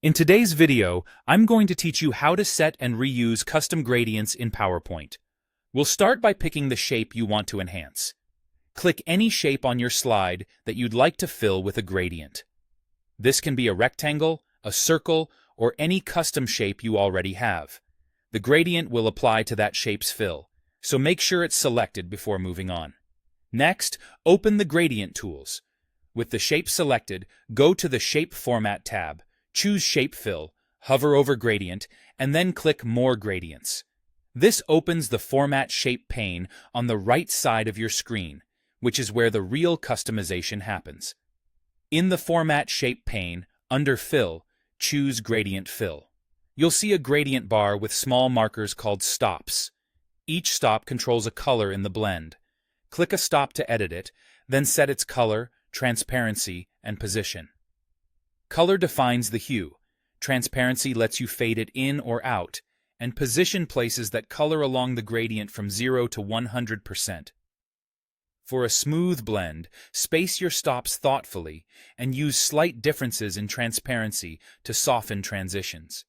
In today's video, I'm going to teach you how to set and reuse custom gradients in PowerPoint. We'll start by picking the shape you want to enhance. Click any shape on your slide that you'd like to fill with a gradient. This can be a rectangle, a circle, or any custom shape you already have. The gradient will apply to that shape's fill, so make sure it's selected before moving on. Next, open the Gradient tools. With the shape selected, go to the Shape Format tab. Choose Shape Fill, hover over Gradient, and then click More Gradients. This opens the Format Shape pane on the right side of your screen, which is where the real customization happens. In the Format Shape pane, under Fill, choose Gradient Fill. You'll see a gradient bar with small markers called stops. Each stop controls a color in the blend. Click a stop to edit it, then set its color, transparency, and position. Color defines the hue, transparency lets you fade it in or out, and position places that color along the gradient from 0 to 100%. For a smooth blend, space your stops thoughtfully and use slight differences in transparency to soften transitions.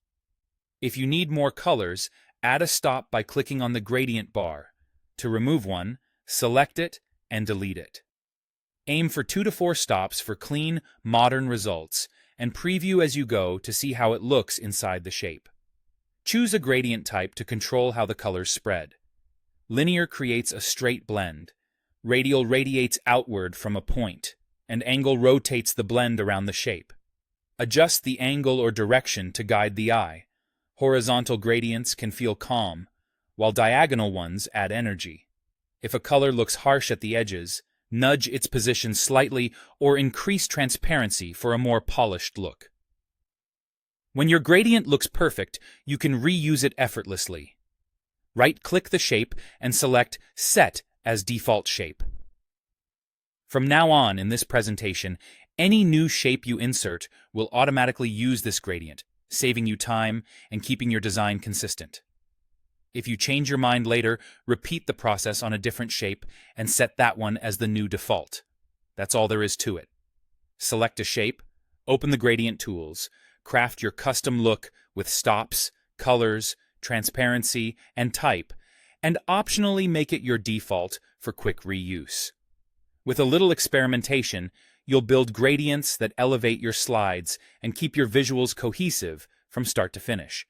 If you need more colors, add a stop by clicking on the gradient bar. To remove one, select it and delete it. Aim for 2 to 4 stops for clean, modern results, and preview as you go to see how it looks inside the shape. Choose a gradient type to control how the colors spread. Linear creates a straight blend. Radial radiates outward from a point, and angle rotates the blend around the shape. Adjust the angle or direction to guide the eye. Horizontal gradients can feel calm, while diagonal ones add energy. If a color looks harsh at the edges, nudge its position slightly or increase transparency for a more polished look. When your gradient looks perfect, you can reuse it effortlessly. Right-click the shape and select Set as default shape. From now on in this presentation, any new shape you insert will automatically use this gradient, saving you time and keeping your design consistent. If you change your mind later, repeat the process on a different shape and set that one as the new default. That's all there is to it. Select a shape, open the Gradient tools, craft your custom look with stops, colors, transparency, and type, and optionally make it your default for quick reuse. With a little experimentation, you'll build gradients that elevate your slides and keep your visuals cohesive from start to finish.